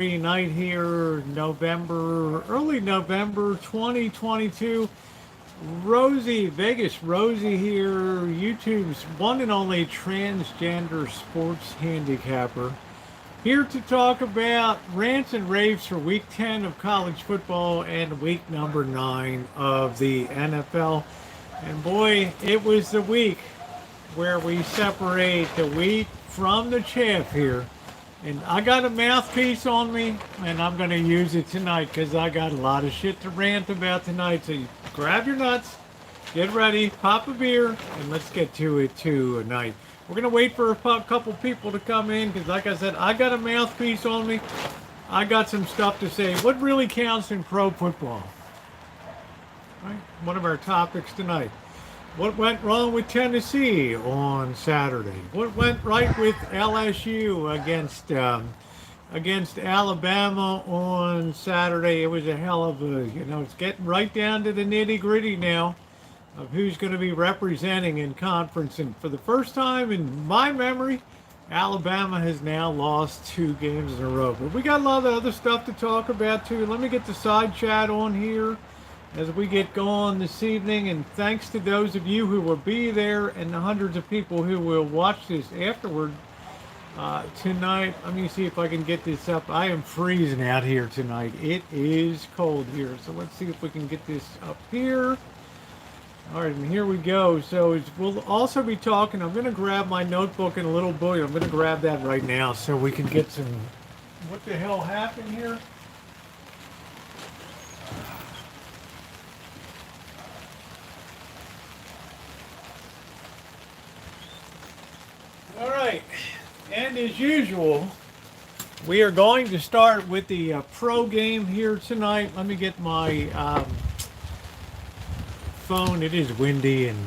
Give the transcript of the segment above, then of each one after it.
night here, early November 2022. Rosie, Vegas Rosie here, YouTube's one and only transgender sports handicapper. Here to talk about rants and raves for week 10 of college football and week number 9 of the NFL. And boy, it was the week where we separate the wheat from the chaff here. And I got a mouthpiece on me, and I'm going to use it tonight because I got a lot of shit to rant about tonight. So you grab your nuts, get ready, pop a beer, and let's get to it tonight. We're going to wait for a couple people to come in because, like I said, I got a mouthpiece on me. I got some stuff to say. What really counts in pro football? Right? One of our topics tonight. What went wrong with Tennessee on Saturday? What went right with LSU against Alabama on Saturday? It was a hell of a, it's getting right down to the nitty gritty now of who's going to be representing in conference. And for the first time in my memory, Alabama has now lost 2 games in a row. But we got a lot of other stuff to talk about too. Let me get the side chat on here as we get going this evening, and thanks to those of you who will be there and the hundreds of people who will watch this afterward tonight. Let me see if I can get this up. I am freezing out here tonight. It is cold here, so let's see if we can get this up here. All right, and here we go. So we'll also be talking. I'm going to grab my notebook and a little book. I'm going to grab that right now so we can get some. What the hell happened here? All right, and as usual, we are going to start with the pro game here tonight. Let me get my phone. It is windy and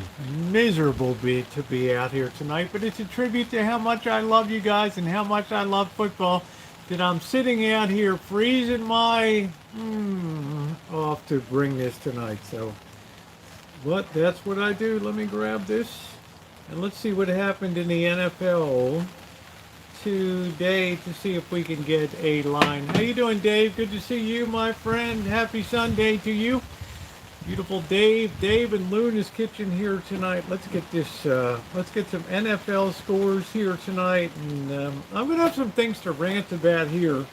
miserable to be out here tonight, but it's a tribute to how much I love you guys and how much I love football that I'm sitting out here freezing my off to bring this tonight. So, but that's what I do. Let me grab this. And let's see what happened in the NFL today to see if we can get a line. How you doing, Dave? Good to see you, my friend. Happy Sunday to you. Beautiful Dave. Dave in Luna's Kitchen here tonight. Let's get this, let's get some NFL scores here tonight. And I'm going to have some things to rant about here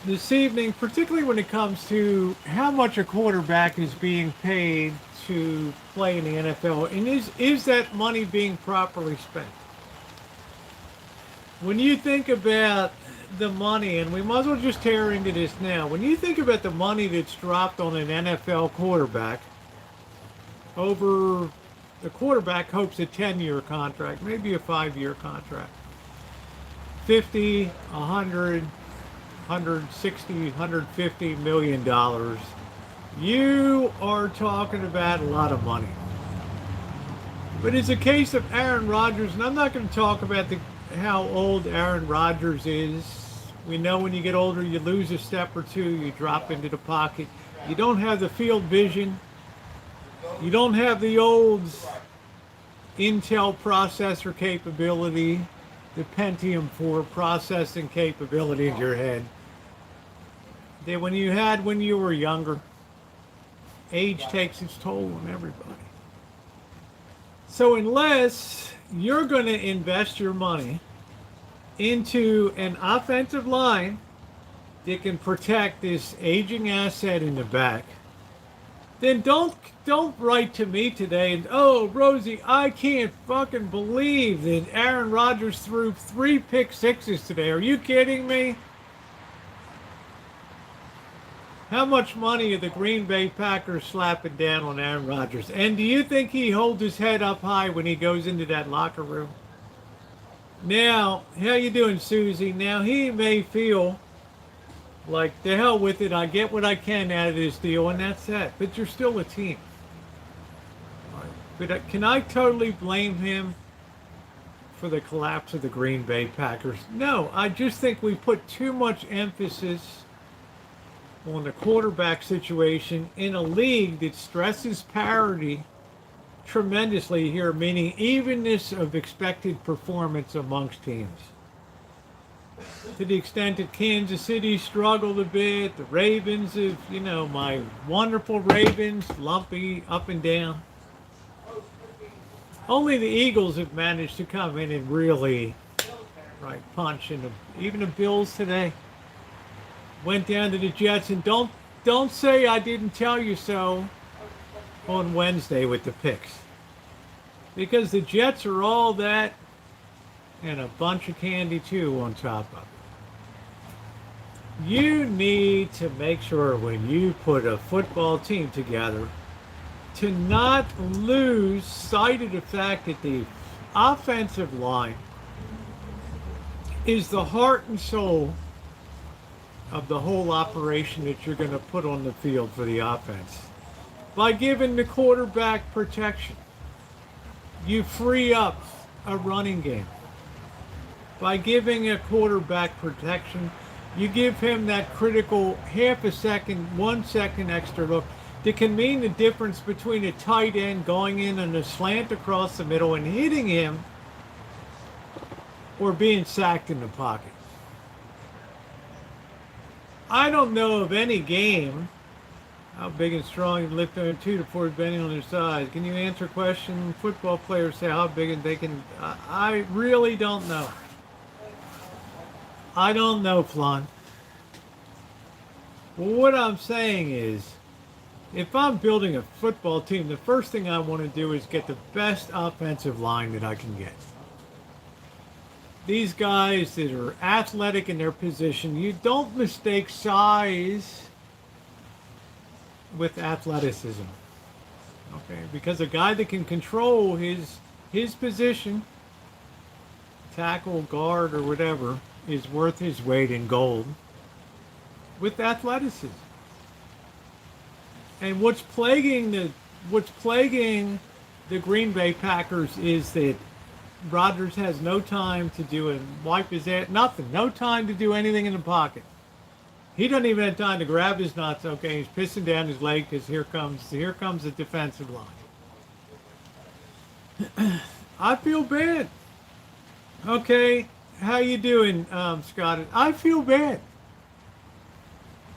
this evening, particularly when it comes to how much a quarterback is being paid to play in the NFL, and is that money being properly spent? When you think about the money, and we might as well just tear into this now, when you think about the money that's dropped on an NFL quarterback, over the quarterback hopes a 10-year contract, maybe a 5-year contract, 50, 100, 160, 150 million dollars. You are talking about a lot of money. But it's a case of Aaron Rodgers, and I'm not going to talk about how old Aaron Rodgers is. We know when you get older, you lose a step or two, you drop into the pocket. You don't have the field vision. You don't have the old Intel processor capability, the Pentium 4 processing capability in your head that when you were younger. Age takes its toll on everybody. So unless you're going to invest your money into an offensive line that can protect this aging asset in the back, then don't write to me today and, oh, Rosie, I can't fucking believe that Aaron Rodgers threw 3 pick sixes today. Are you kidding me? How much money are the Green Bay Packers slapping down on Aaron Rodgers? And do you think he holds his head up high when he goes into that locker room? Now, how you doing, Susie? Now, he may feel like, the hell with it, I get what I can out of this deal, and that's that. But you're still a team. But can I totally blame him for the collapse of the Green Bay Packers? No, I just think we put too much emphasis on the quarterback situation in a league that stresses parity tremendously here, meaning evenness of expected performance amongst teams. to the extent that Kansas City struggled a bit. The Ravens have, my wonderful Ravens, lumpy up and down. Only the Eagles have managed to come in and really, right, punch. And even the Bills today went down to the Jets. And don't say I didn't tell you so on Wednesday with the picks. Because the Jets are all that and a bunch of candy too on top of it. You need to make sure when you put a football team together to not lose sight of the fact that the offensive line is the heart and soul of the whole operation that you're going to put on the field for the offense. By giving the quarterback protection, you free up a running game. By giving a quarterback protection, you give him that critical half a second, 1 second extra look that can mean the difference between a tight end going in on a slant across the middle and hitting him or being sacked in the pocket. I don't know of any game. How big and strong you lift on 2 to 4 depending on their size. Can you answer a question? Football players say how big and they can. I really don't know. I don't know, Flan. What I'm saying is, if I'm building a football team, the first thing I want to do is get the best offensive line that I can get. These guys that are athletic in their position, you don't mistake size with athleticism. Okay, because a guy that can control his position, tackle, guard, or whatever, is worth his weight in gold with athleticism. And what's plaguing the Green Bay Packers is that Rodgers has no time to do it, wipe his ass, nothing, no time to do anything in the pocket. He doesn't even have time to grab his nuts. Okay, he's pissing down his leg because here comes the defensive line. I feel bad. Okay, how you doing, Scott? I feel bad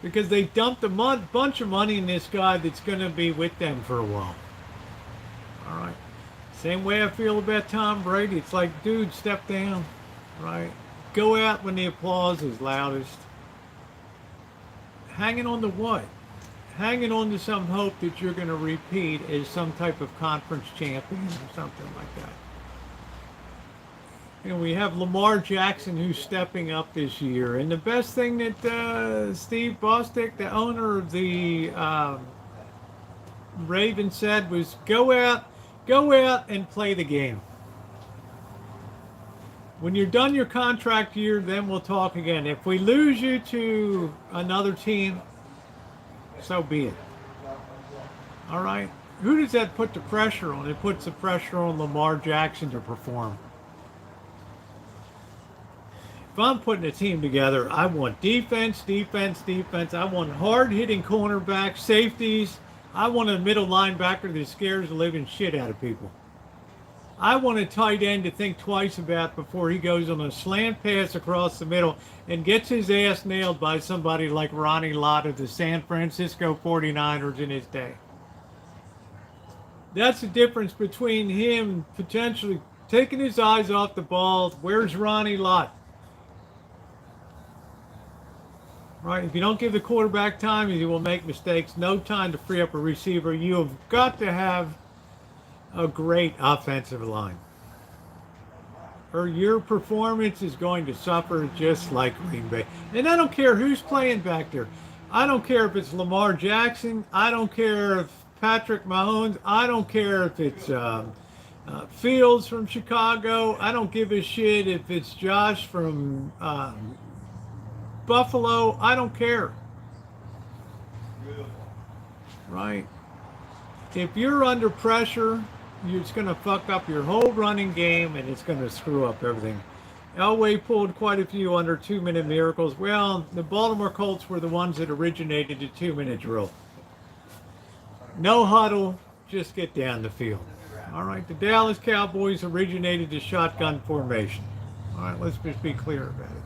because they dumped a bunch of money in this guy that's going to be with them for a while. All right. Same way I feel about Tom Brady. It's like, dude, step down. Right? Go out when the applause is loudest. Hanging on to what? Hanging on to some hope that you're going to repeat as some type of conference champion or something like that. We have Lamar Jackson who's stepping up this year. And the best thing that Steve Bostic, the owner of the Ravens, said was go out and play the game. When you're done your contract year, then we'll talk again. If we lose you to another team, so be it. All right? Who does that put the pressure on? It puts the pressure on Lamar Jackson to perform. If I'm putting a team together, I want defense. I want hard-hitting cornerbacks, safeties. I want a middle linebacker that scares the living shit out of people. I want a tight end to think twice about before he goes on a slant pass across the middle and gets his ass nailed by somebody like Ronnie Lott of the San Francisco 49ers in his day. That's the difference between him potentially taking his eyes off the ball. Where's Ronnie Lott? Right? If you don't give the quarterback time, he will make mistakes. No time to free up a receiver. You have got to have a great offensive line, or your performance is going to suffer just like Green Bay. And I don't care who's playing back there. I don't care if it's Lamar Jackson. I don't care if Patrick Mahomes. I don't care if it's Fields from Chicago. I don't give a shit if it's Josh from Buffalo. I don't care. Right? If you're under pressure, it's going to fuck up your whole running game, and it's going to screw up everything. Elway pulled quite a few under 2-minute miracles. Well, the Baltimore Colts were the ones that originated the 2-minute drill. No huddle, just get down the field. All right, the Dallas Cowboys originated the shotgun formation. All right, let's just be clear about it.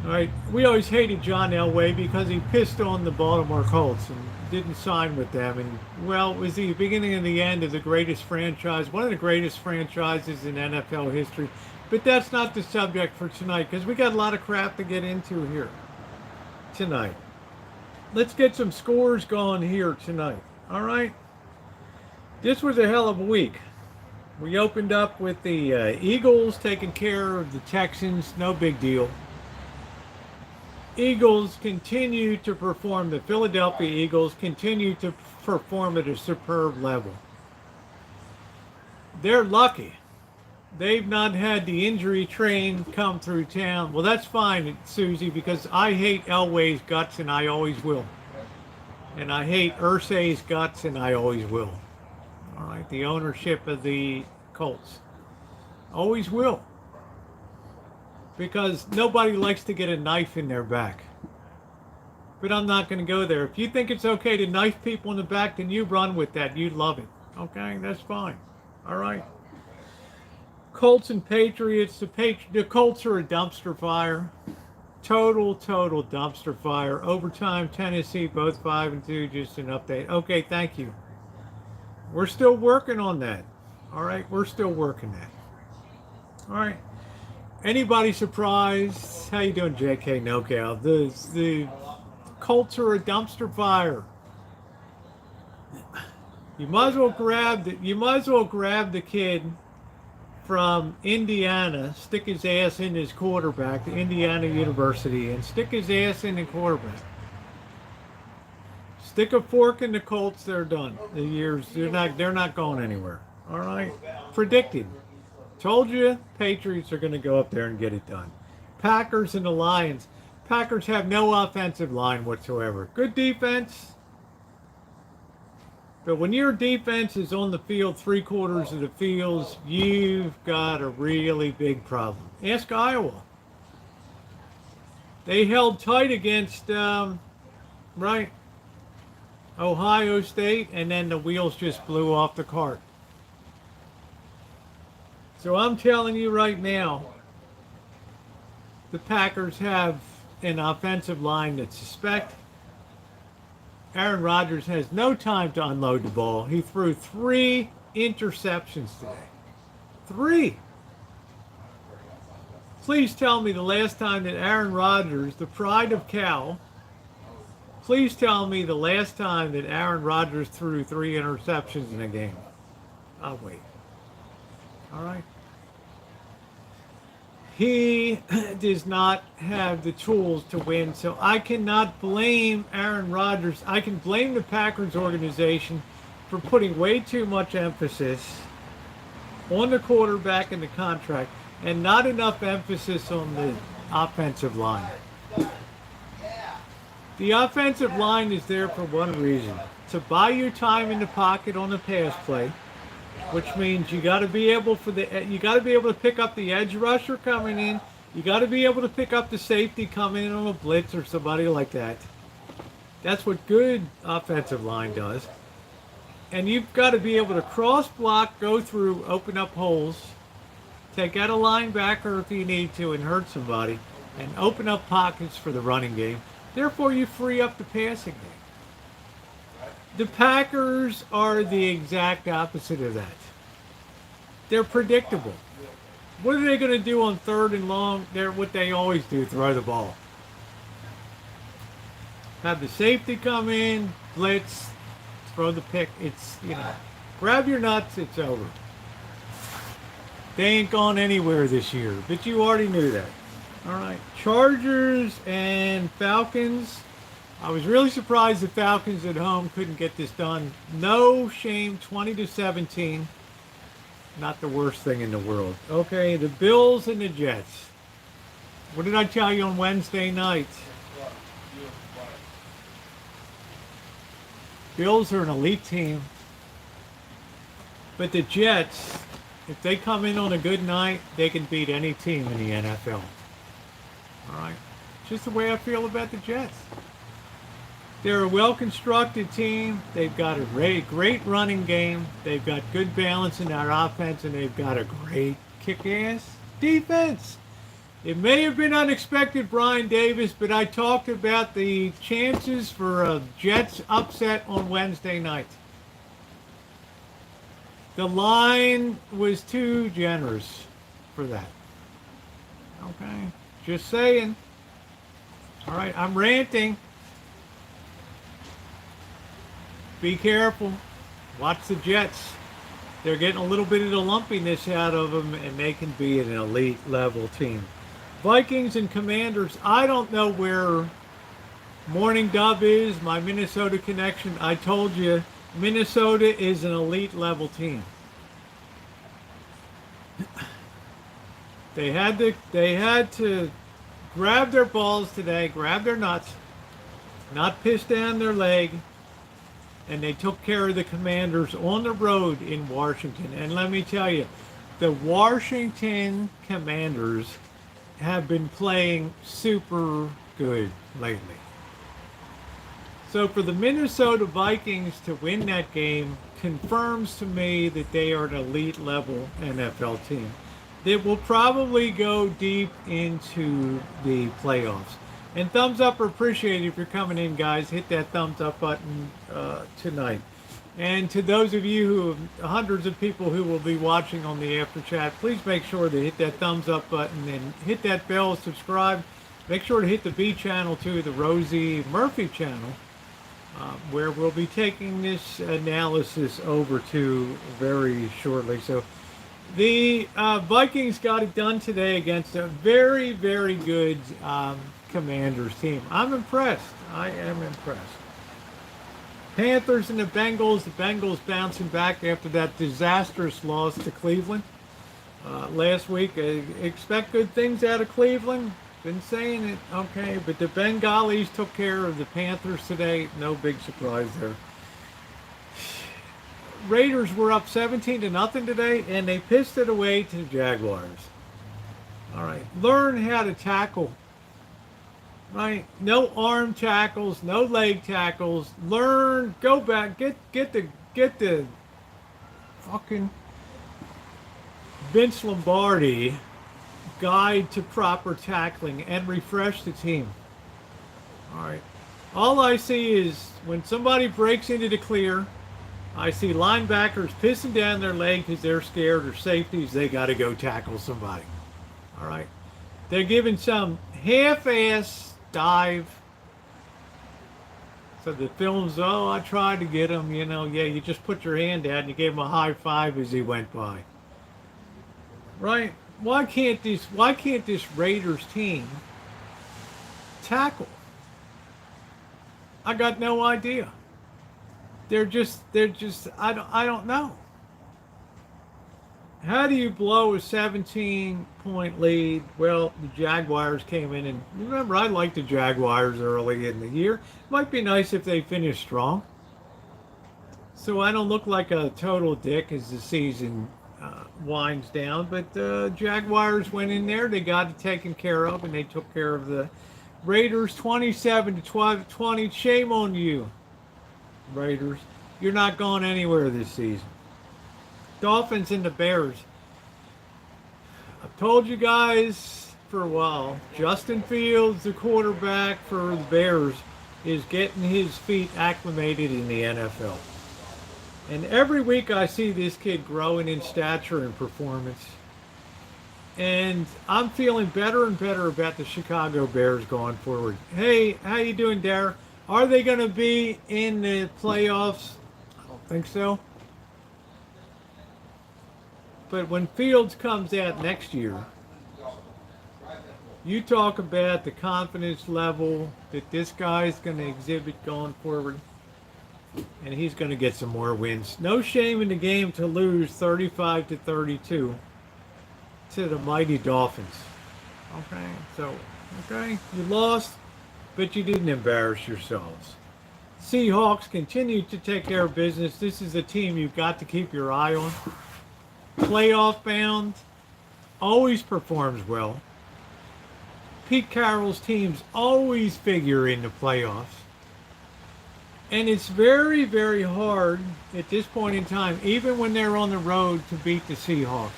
All right, we always hated John Elway because he pissed on the Baltimore Colts and didn't sign with them. And well, it was the beginning and the end of the greatest franchise, one of the greatest franchises in NFL history. But that's not the subject for tonight because we got a lot of crap to get into here tonight. Let's get some scores going here tonight. All right, this was a hell of a week. We opened up with the Eagles taking care of the Texans, no big deal. Eagles continue to perform, the Philadelphia Eagles continue to perform at a superb level. They're lucky. They've not had the injury train come through town. Well, that's fine, Susie, because I hate Elway's guts and I always will. And I hate Irsay's guts and I always will. All right, the ownership of the Colts. Always will. Because nobody likes to get a knife in their back. But I'm not going to go there. If you think it's okay to knife people in the back, then you run with that. You love it. Okay, that's fine. All right. Colts and Patriots. The Colts are a dumpster fire. Total dumpster fire. Overtime, Tennessee, both 5-2. Just an update. Okay, thank you. We're still working on that. All right, we're still working that. All right. Anybody surprised? How you doing, JK NoCal? The Colts are a dumpster fire. You might as well grab the kid from Indiana, stick his ass in his quarterback, to Indiana University, and stick his ass in the quarterback. Stick a fork in the Colts, they're done. They're not going anywhere. All right? Predicted. Told you, Patriots are going to go up there and get it done. Packers and the Lions. Packers have no offensive line whatsoever. Good defense. But when your defense is on the field 3/4 of the field, you've got a really big problem. Ask Iowa. They held tight against, Ohio State, and then the wheels just blew off the cart. So I'm telling you right now, the Packers have an offensive line that's suspect. Aaron Rodgers has no time to unload the ball. He threw 3 interceptions today. 3. Please tell me the last time that Aaron Rodgers, the pride of Cal, please tell me the last time that Aaron Rodgers threw 3 interceptions in a game. I'll wait. All right. He does not have the tools to win, so I cannot blame Aaron Rodgers. I can blame the Packers organization for putting way too much emphasis on the quarterback and the contract and not enough emphasis on the offensive line. The offensive line is there for one reason, to buy you time in the pocket on the pass play, which means you got to be able to pick up the edge rusher coming in. You got to be able to pick up the safety coming in on a blitz or somebody like that. That's what good offensive line does. And you've got to be able to cross block, go through, open up holes, take out a linebacker if you need to and hurt somebody, and open up pockets for the running game. Therefore, you free up the passing game. The Packers are the exact opposite of that. They're predictable. What are they going to do on 3rd and long? They're what they always do, throw the ball. Have the safety come in, blitz, throw the pick. It's, grab your nuts, it's over. They ain't gone anywhere this year, but you already knew that. All right, Chargers and Falcons. I was really surprised the Falcons at home couldn't get this done. No shame, 20-17. Not the worst thing in the world. Okay, the Bills and the Jets. What did I tell you on Wednesday night? Bills are an elite team. But the Jets, if they come in on a good night, they can beat any team in the NFL. All right? Just the way I feel about the Jets. They're a well-constructed team. They've got a great running game. They've got good balance in their offense, and they've got a great kick-ass defense. It may have been unexpected, Brian Davis, but I talked about the chances for a Jets upset on Wednesday night. The line was too generous for that. Okay, just saying. All right, I'm ranting. Be careful. Watch the Jets. They're getting a little bit of the lumpiness out of them, and they can be an elite level team. Vikings and Commanders. I don't know where Morning Dove is, my Minnesota connection. I told you, Minnesota is an elite level team. They had to grab their balls today, grab their nuts, not piss down their leg, and they took care of the Commanders on the road in Washington. And let me tell you, the Washington Commanders have been playing super good lately. So for the Minnesota Vikings to win that game confirms to me that they are an elite level NFL team that will probably go deep into the playoffs. And thumbs up are appreciated if you're coming in, guys. Hit that thumbs up button tonight. And to those of you hundreds of people who will be watching on the after chat, please make sure to hit that thumbs up button and hit that bell, subscribe. Make sure to hit the B channel too, the Rosie Murphy channel, where we'll be taking this analysis over to very shortly. So the Vikings got it done today against a very, very good Commanders team. I'm impressed. I am impressed. Panthers and the Bengals bouncing back after that disastrous loss to Cleveland last week. Expect good things out of Cleveland. Been saying it, okay, but the Bengalis took care of the Panthers today. No big surprise there. Raiders were up 17-0 today, and they pissed it away to the Jaguars. All right, learn how to tackle. Right, no arm tackles, no leg tackles. Learn, go back, get the fucking Vince Lombardi guide to proper tackling and refresh the team. All right, all I see is when somebody breaks into the clear, I see linebackers pissing down their leg because they're scared, or safeties, they got to go tackle somebody. All right, they're giving some half-ass dive. So the film's, oh, I tried to get him, you know, yeah, you just put your hand out and you gave him a high five as he went by. Right? Why can't this Raiders team tackle? I got no idea. They're just I don't know. How do you blow a 17-point lead? Well, the Jaguars came in, and remember, I liked the Jaguars early in the year. Might be nice if they finish strong. So I don't look like a total dick as the season winds down. But Jaguars went in there, they got it taken care of, and they took care of the Raiders 27-20. Shame on you, Raiders. You're not going anywhere this season. Dolphins and the Bears. I've told you guys for a while, Justin Fields, the quarterback for the Bears, is getting his feet acclimated in the NFL. And every week I see this kid growing in stature and performance. And I'm feeling better and better about the Chicago Bears going forward. Hey, how you doing, Dara? Are they going to be in the playoffs? I don't think so. But when Fields comes out next year, you talk about the confidence level that this guy's going to exhibit going forward, and he's going to get some more wins. No shame in the game to lose 35-32 to the mighty Dolphins. Okay, you lost, but you didn't embarrass yourselves. Seahawks continue to take care of business. This is a team you've got to keep your eye on. Playoff bound, always performs well. Pete Carroll's teams always figure in the playoffs. And it's very, very hard at this point in time, even when they're on the road, to beat the Seahawks.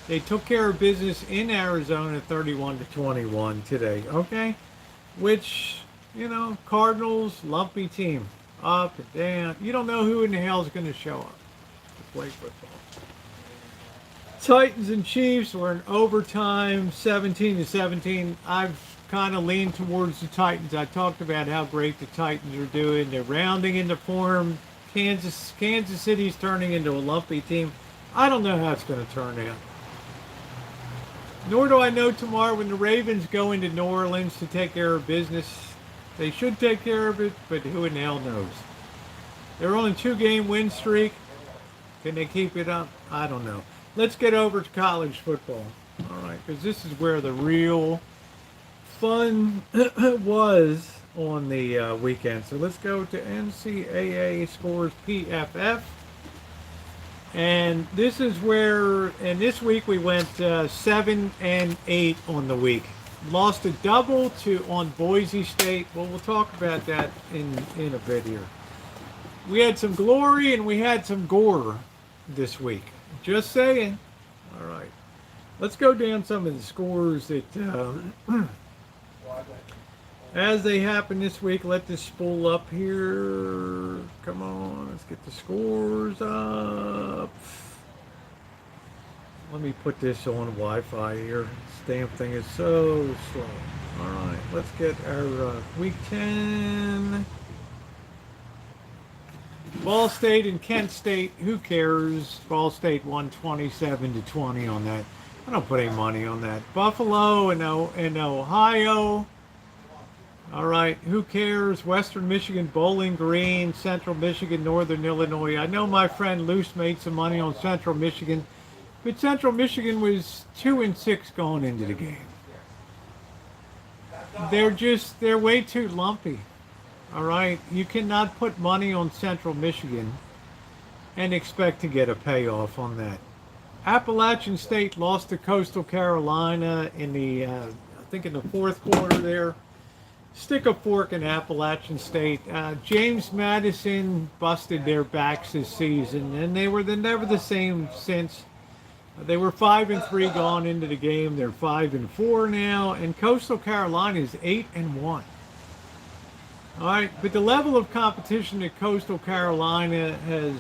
They took care of business in Arizona 31-21 today, okay? Which, you know, Cardinals, lumpy team. Up and down. You don't know who in the hell is going to show up to play football. Titans and Chiefs were in overtime, 17-17. I've kind of leaned towards the Titans. I talked about how great the Titans are doing. They're rounding into form. Kansas City's turning into a lumpy team. I don't know how it's going to turn out. Nor do I know tomorrow when the Ravens go into New Orleans to take care of business. They should take care of it, but who in the hell knows? They're on a 2-game win streak. Can they keep it up? I don't know. Let's get over to college football. All right, because this is where the real fun was on the weekend. So let's go to NCAA scores PFF. And this is where, and this week we went 7-8 on the week. Lost a double on Boise State. Well, we'll talk about that in a bit here. We had some glory and we had some gore this week. Just saying. All right. Let's go down some of the scores that, as they happen this week. Let this spool up here. Come on. Let's get the scores up. Let me put this on Wi-Fi here. This damn thing is so slow. All right. Let's get our week 10. Ball State and Kent State, who cares? Ball State won 27-20 on that. I don't put any money on that. Buffalo and Ohio. All right, who cares? Western Michigan, Bowling Green, Central Michigan, Northern Illinois. I know my friend Luce made some money on Central Michigan, but Central Michigan was 2-6 going into the game. They're way too lumpy. All right, you cannot put money on Central Michigan and expect to get a payoff on that. Appalachian State lost to Coastal Carolina in the, I think in the fourth quarter there. Stick a fork in Appalachian State. James Madison busted their backs this season, and they're never the same since. They were 5-3 going into the game. They're 5-4 now, and Coastal Carolina is 8-1. All right, but the level of competition that Coastal Carolina has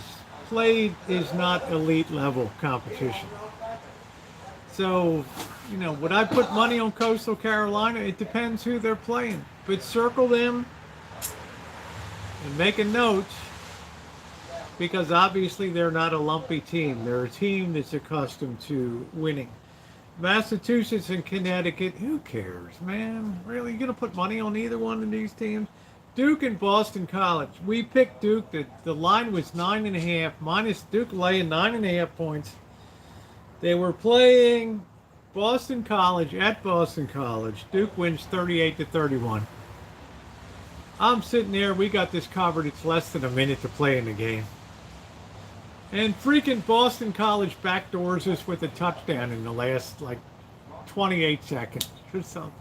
played is not elite level competition. So, you know, would I put money on Coastal Carolina? It depends who they're playing. But circle them and make a note, because obviously they're not a lumpy team. They're a team that's accustomed to winning. Massachusetts and Connecticut, who cares, man? Really, you going to put money on either one of these teams? Duke and Boston College. We picked Duke. The line was 9.5, minus Duke laying 9.5 points. They were playing Boston College at Boston College. Duke wins 38-31. I'm sitting there. We got this covered. It's less than a minute to play in the game. And freaking Boston College backdoors us with a touchdown in the last, 28 seconds or something.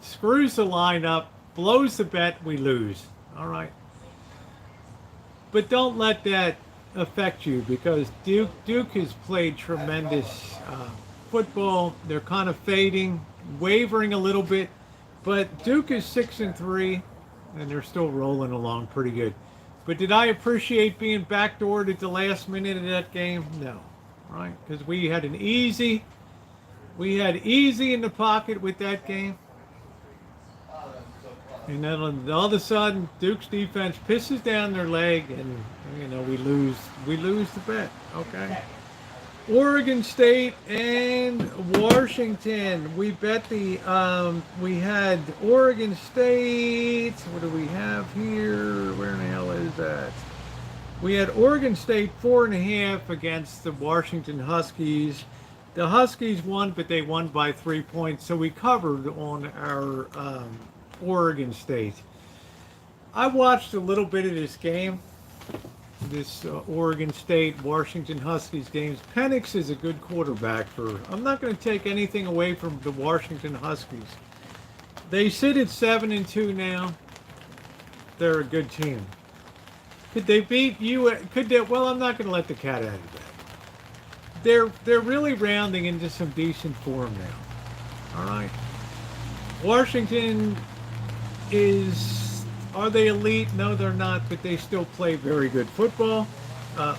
Screws the line up. Blows the bet, we lose. All right. But don't let that affect you, because Duke has played tremendous football. They're kind of fading, wavering a little bit, but Duke is 6-3, and they're still rolling along pretty good. But did I appreciate being backdoored at the last minute of that game? No. All right? Because we had easy in the pocket with that game. And then all of a sudden, Duke's defense pisses down their leg, and we lose the bet. Okay. Oregon State and Washington. We bet we had Oregon State. What do we have here? Where in the hell is that? We had Oregon State 4.5 against the Washington Huskies. The Huskies won, but they won by 3 points, so we covered on our Oregon State. I watched a little bit of this game, this Oregon State Washington Huskies games. Penix is a good quarterback I'm not going to take anything away from the Washington Huskies. They sit at 7-2 now. They're a good team. Could they beat you? Well, I'm not going to let the cat out of the bag. they're really rounding into some decent form now. All right. Washington is, are they elite? No, they're not, but they still play very good football.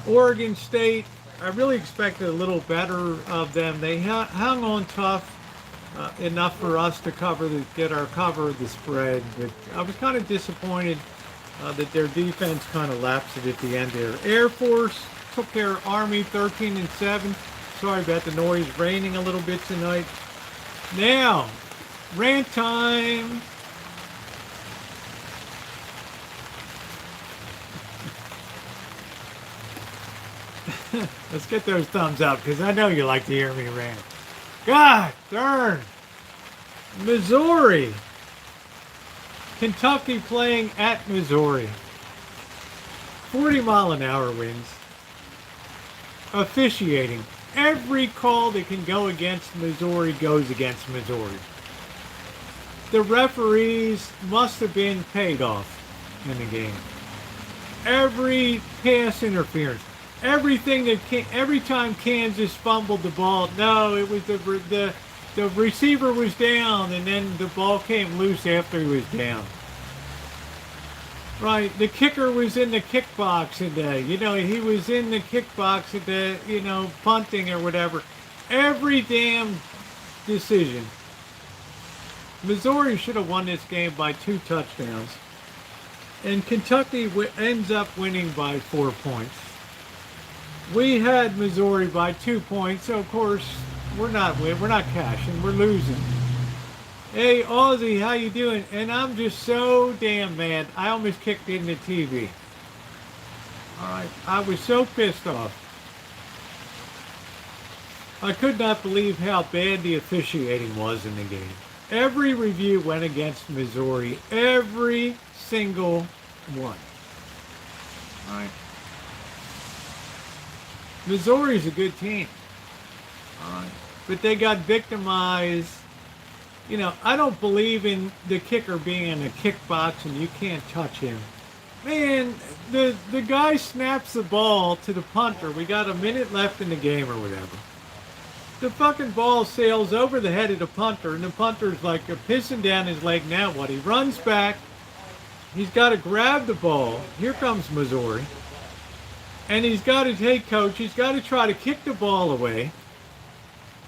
Oregon State, I really expected a little better of them. They hung on tough enough for us to get our cover of the spread, but I was kind of disappointed that their defense kind of lapsed at the end there. Air Force took care of Army 13-7. Sorry about the noise, raining a little bit tonight. Now, rant time. Let's get those thumbs up, because I know you like to hear me rant. God darn. Missouri. Kentucky playing at Missouri. 40-mile-an-hour winds. Officiating. Every call that can go against Missouri goes against Missouri. The referees must have been paid off in the game. Every pass interference. Everything that every time Kansas fumbled the ball, no, it was the receiver was down, and then the ball came loose after he was down. Right, the kicker was in the kick box today. You know, he was in the kick box at the, punting or whatever. Every damn decision. Missouri should have won this game by 2 touchdowns. And Kentucky ends up winning by 4 points. We had Missouri by 2 points, so of course we're not cashing, we're losing. Hey Aussie, how you doing? And I'm just so damn mad. I almost kicked in the TV. All right, I was so pissed off. I could not believe how bad the officiating was in the game. Every review went against Missouri, every single one. All right. Missouri's a good team, but they got victimized. I don't believe in the kicker being in a kick box and you can't touch him. Man, the guy snaps the ball to the punter. We got a minute left in the game or whatever. The fucking ball sails over the head of the punter, and the punter's like pissing down his leg. Now what? He runs back. He's got to grab the ball. Here comes Missouri. And he's got to take coach. He's got to try to kick the ball away.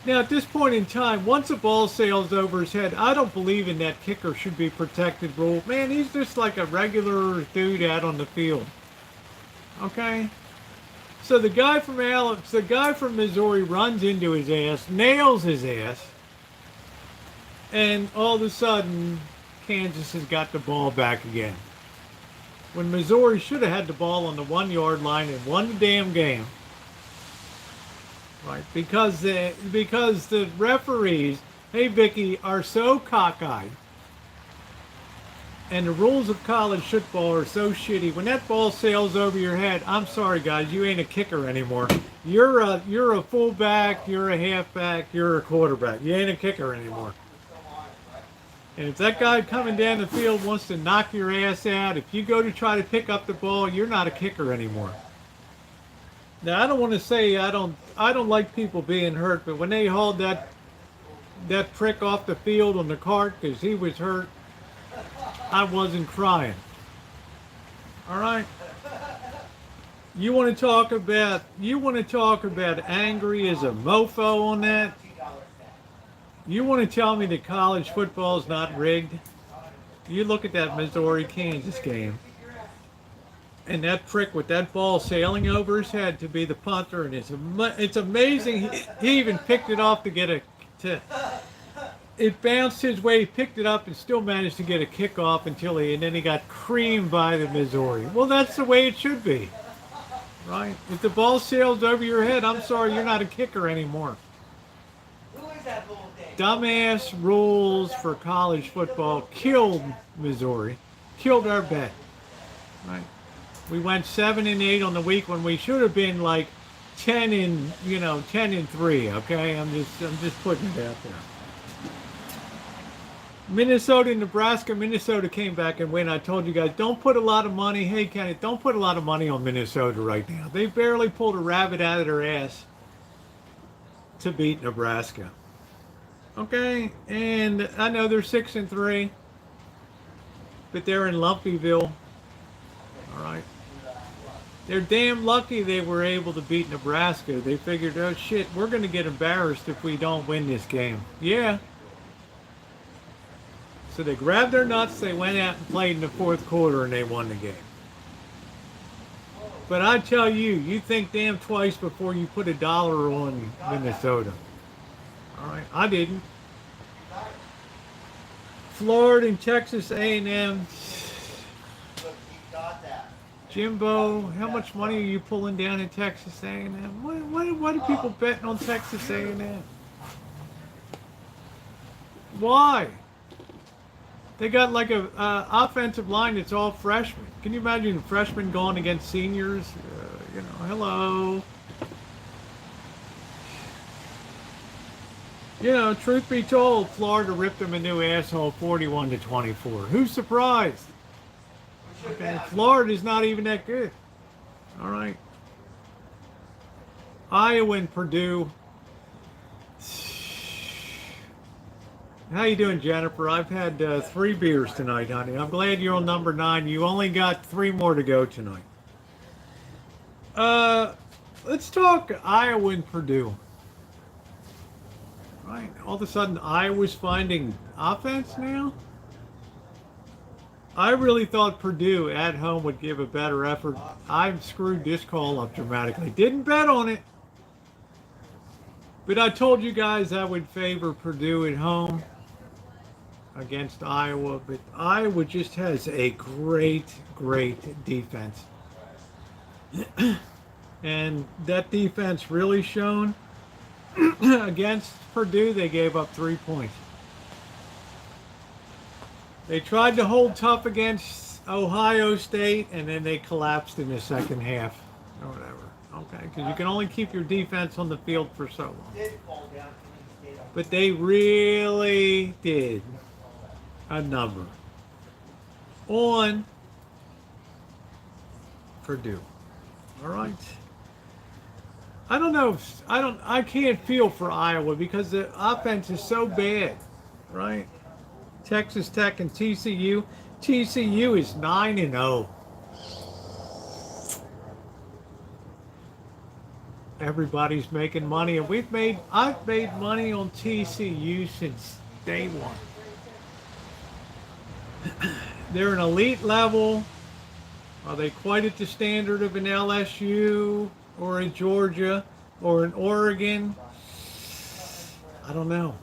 Now, at this point in time, once the ball sails over his head, I don't believe in that kicker should be protected rule. Man, he's just like a regular dude out on the field. Okay? So the guy from Missouri runs into his ass, nails his ass, and all of a sudden, Kansas has got the ball back again. When Missouri should have had the ball on the 1-yard line and won the damn game. Right, because the referees, hey Vicky, are so cockeyed, and the rules of college football are so shitty. When that ball sails over your head, I'm sorry guys, you ain't a kicker anymore. You're a fullback, you're a halfback, you're a quarterback. You ain't a kicker anymore. And if that guy coming down the field wants to knock your ass out, if you go to try to pick up the ball, you're not a kicker anymore. Now, I don't want to say I don't like people being hurt, but when they hauled that prick off the field on the cart because he was hurt, I wasn't crying. All right. You want to talk about angry as a mofo on that? You want to tell me that college football is not rigged? You look at that Missouri-Kansas game. And that prick with that ball sailing over his head to be the punter, and it's amazing. He even picked it off to get it bounced his way, he picked it up, and still managed to get a kickoff and then he got creamed by the Missouri. Well, that's the way it should be, right? If the ball sails over your head, I'm sorry, you're not a kicker anymore. Who is that little thing? Dumbass rules for college football killed Missouri, killed our bet, right? We went 7-8 on the week when we should have been like 10-3. Okay, I'm just putting it out there. Minnesota, Nebraska. Minnesota came back and win. I told you guys, don't put a lot of money. Hey, Kenneth, don't put a lot of money on Minnesota right now. They barely pulled a rabbit out of their ass. to beat Nebraska. Okay, and I know they're 6-3, but they're in Lumpyville. All right. They're damn lucky they were able to beat Nebraska. They figured, oh shit, we're going to get embarrassed if we don't win this game. Yeah. So they grabbed their nuts, they went out and played in the fourth quarter, and they won the game. But I tell you, you think damn twice before you put $1 on Minnesota. All right, I didn't. Florida and Texas A&M. Jimbo, how much money are you pulling down in Texas A&M? What are people betting on Texas A&M? Why? They got like a offensive line that's all freshmen. Can you imagine freshmen going against seniors? Hello. Truth be told, Florida ripped them a new asshole 41-24. Who's surprised? Okay, Florida's not even that good. All right. Iowa and Purdue. How you doing, Jennifer? I've had 3 beers tonight, honey. I'm glad you're on number 9. You only got 3 more to go tonight. Let's talk Iowa and Purdue. Right. All of a sudden, Iowa's finding offense now. I really thought Purdue at home would give a better effort. I've screwed this call up dramatically. Didn't bet on it. But I told you guys I would favor Purdue at home against Iowa. But Iowa just has a great defense. And that defense really shone. Against Purdue, they gave up 3 points. They tried to hold tough against Ohio State, and then they collapsed in the second half, or whatever. Okay, because you can only keep your defense on the field for so long. But they really did a number on Purdue. All right. I don't know. I can't feel for Iowa because the offense is so bad, right? Texas Tech and TCU. TCU is 9-0. Everybody's making money, and I've made money on TCU since day one. They're an elite level. Are they quite at the standard of an LSU or a Georgia or an Oregon? I don't know.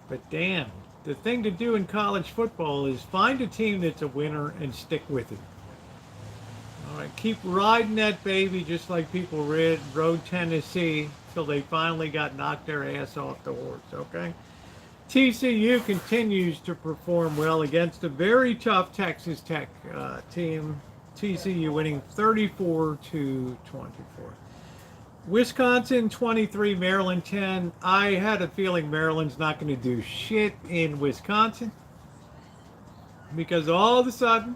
But damn, the thing to do in college football is find a team that's a winner and stick with it. All right, keep riding that baby just like people rode Tennessee till they finally got knocked their ass off the horse, okay? TCU continues to perform well against a very tough Texas Tech team. TCU winning 34-24. Wisconsin 23, Maryland 10. I had a feeling Maryland's not going to do shit in Wisconsin because all of a sudden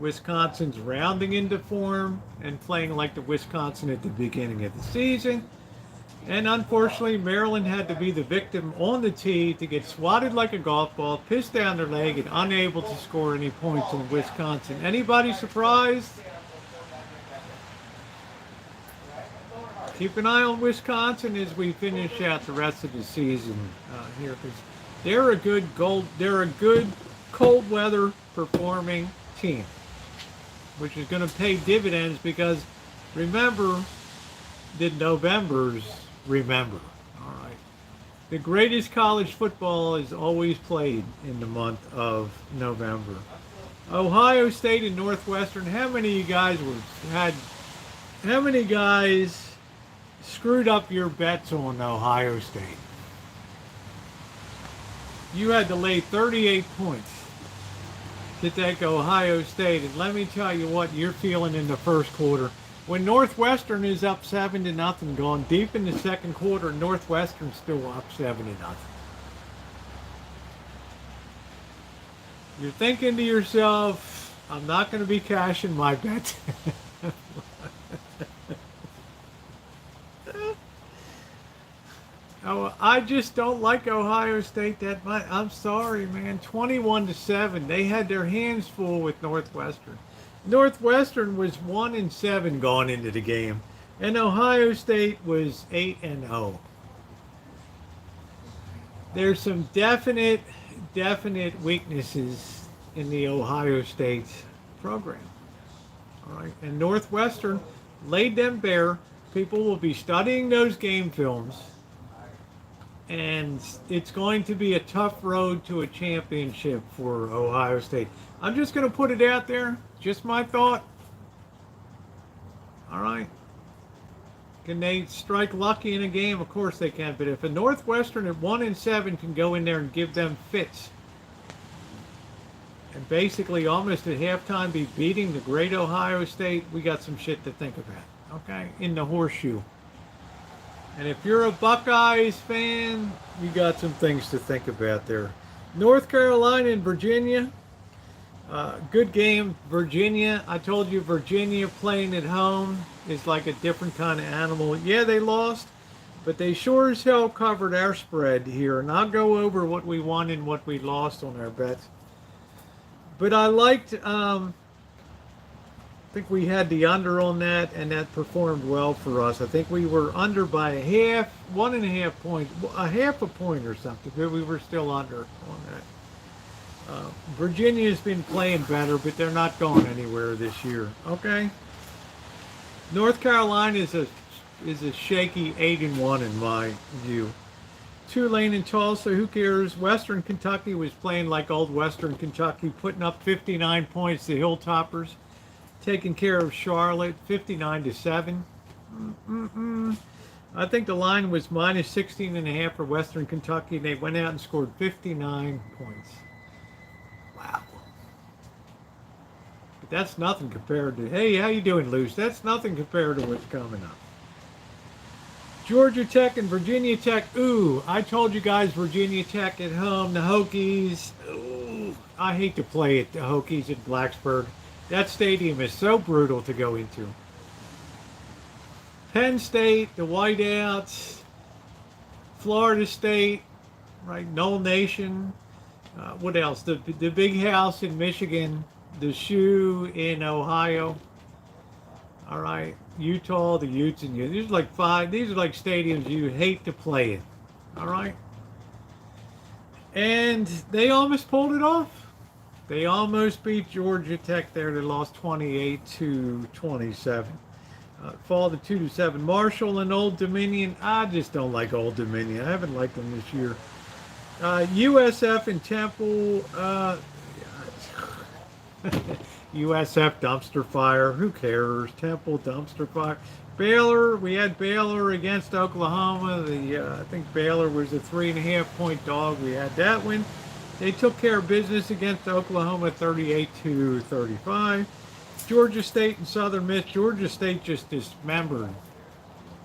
Wisconsin's rounding into form and playing like the Wisconsin at the beginning of the season. And unfortunately, Maryland had to be the victim on the tee to get swatted like a golf ball, pissed down their leg, and unable to score any points on Wisconsin. Anybody surprised? Keep an eye on Wisconsin as we finish out the rest of the season here, because they're a good cold weather performing team, which is going to pay dividends because remember, the Novembers remember. All right, the greatest college football is always played in the month of November. Ohio State and Northwestern. How many of you guys How many guys screwed up your bets on Ohio State? You had to lay 38 points to take Ohio State, and let me tell you what you're feeling in the first quarter. When Northwestern is up 7-0, going deep in the second quarter, Northwestern's still up 7-0. You're thinking to yourself, I'm not going to be cashing my bet. just don't like Ohio State that much. I'm sorry, man. 21-7. They had their hands full with Northwestern. Northwestern was 1-7 going into the game, and Ohio State was 8-0. There's some definite weaknesses in the Ohio State program. All right, and Northwestern laid them bare. People will be studying those game films, and it's going to be a tough road to a championship for Ohio State. I'm just going to put it out there, just my thought. All right. Can they strike lucky in a game? Of course they can. But if a Northwestern at 1-7 can go in there and give them fits, and basically almost at halftime be beating the great Ohio State, we got some shit to think about. Okay, in the horseshoe. And if you're a Buckeyes fan, you got some things to think about there. North Carolina and Virginia. Good game. Virginia, I told you Virginia playing at home is like a different kind of animal. Yeah, they lost, but they sure as hell covered our spread here. And I'll go over what we won and what we lost on our bets. But I liked, I think we had the under on that, and that performed well for us. I think we were under by a half, 1.5 points, a half a point or something, but we were still under on that. Virginia's been playing better, but they're not going anywhere this year. Okay. North Carolina is a shaky 8-1 in my view. Tulane and Tulsa, who cares? Western Kentucky was playing like old Western Kentucky, putting up 59 points. The Hilltoppers taking care of Charlotte, 59-7. I think the line was minus 16.5 for Western Kentucky, and they went out and scored 59 points. Wow. But that's nothing compared to, hey, how you doing, Luce? That's nothing compared to what's coming up. Georgia Tech and Virginia Tech. Ooh, I told you guys Virginia Tech at home, the Hokies. Ooh, I hate to play at the Hokies at Blacksburg. That stadium is so brutal to go into. Penn State, the Whiteouts, Florida State, right? Noel Nation. What else? The Big House in Michigan, the Shoe in Ohio. All right, Utah, the Utes and Utes. These are like five. These are like stadiums you hate to play in. All right, and they almost pulled it off. They almost beat Georgia Tech there. They lost 28-27. Fall to 2-7. Marshall and Old Dominion. I just don't like Old Dominion. I haven't liked them this year. USF and Temple. USF dumpster fire. Who cares? Temple dumpster fire. Baylor. We had Baylor against Oklahoma. I think Baylor was a 3.5-point dog. We had that win. They took care of business against Oklahoma 38-35. Georgia State and Southern Miss. Georgia State just dismembered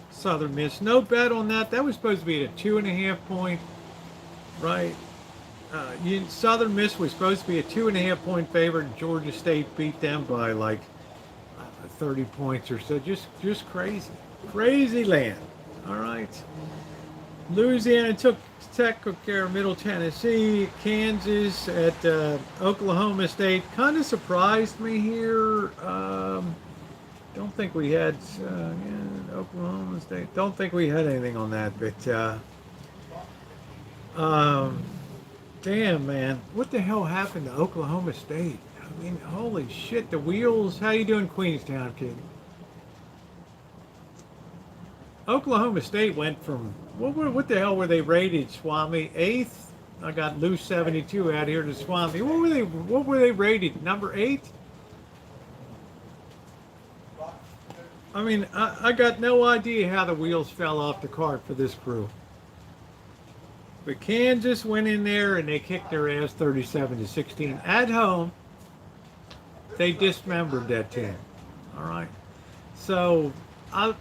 Southern Miss. No bet on that. That was supposed to be a 2.5-point, right? Southern Miss was supposed to be a 2.5-point favorite, and Georgia State beat them by like 30 points or so. Just crazy. Crazy land. All right. Louisiana took care of Middle Tennessee. Kansas at Oklahoma State. Kind of surprised me here. Don't think we had Oklahoma State. Don't think we had anything on that, but damn, man, what the hell happened to Oklahoma State? I mean, holy shit, the wheels. How you doing, Queenstown, kid? Oklahoma State went from, what the hell were they rated, Swami? 8th? I got loose 72 out here to Swami. What were they rated? Number 8? I mean, I got no idea how the wheels fell off the cart for this crew. But Kansas went in there and they kicked their ass 37-16 at home. They dismembered that team. All right. So I